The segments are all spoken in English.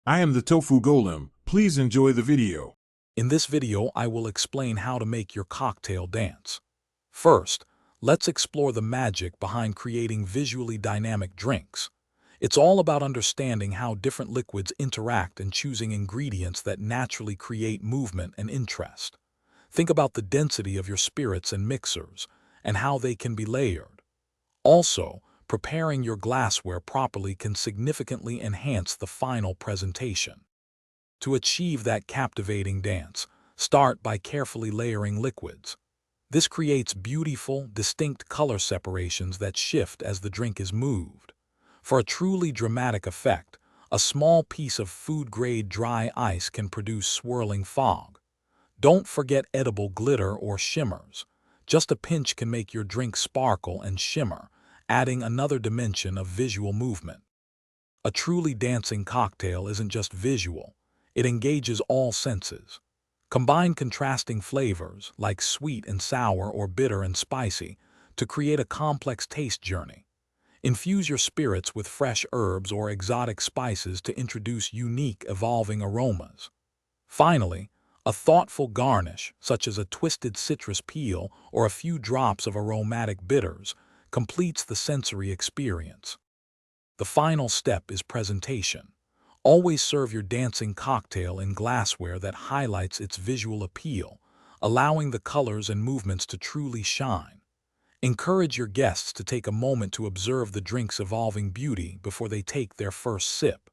I am the Tofu Golem. Please enjoy the video. In this video, I will explain how to make your cocktail dance. First, let's explore the magic behind creating visually dynamic drinks. It's all about understanding how different liquids interact and choosing ingredients that naturally create movement and interest. Think about the density of your spirits and mixers and how they can be layered. Also, preparing your glassware properly can significantly enhance the final presentation. To achieve that captivating dance, start by carefully layering liquids. This creates beautiful, distinct color separations that shift as the drink is moved. For a truly dramatic effect, a small piece of food-grade dry ice can produce swirling fog. Don't forget edible glitter or shimmers. Just a pinch can make your drink sparkle and shimmer, adding another dimension of visual movement. A truly dancing cocktail isn't just visual, it engages all senses. Combine contrasting flavors, like sweet and sour or bitter and spicy, to create a complex taste journey. Infuse your spirits with fresh herbs or exotic spices to introduce unique, evolving aromas. Finally, a thoughtful garnish, such as a twisted citrus peel or a few drops of aromatic bitters, completes the sensory experience. The final step is presentation. Always serve your dancing cocktail in glassware that highlights its visual appeal, allowing the colors and movements to truly shine. Encourage your guests to take a moment to observe the drink's evolving beauty before they take their first sip.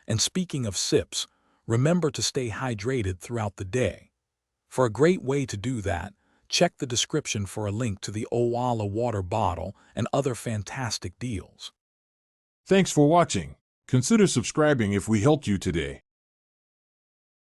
And speaking of sips, remember to stay hydrated throughout the day. For a great way to do that, check the description for a link to the Owala water bottle and other fantastic deals. Thanks for watching. Consider subscribing if we helped you today.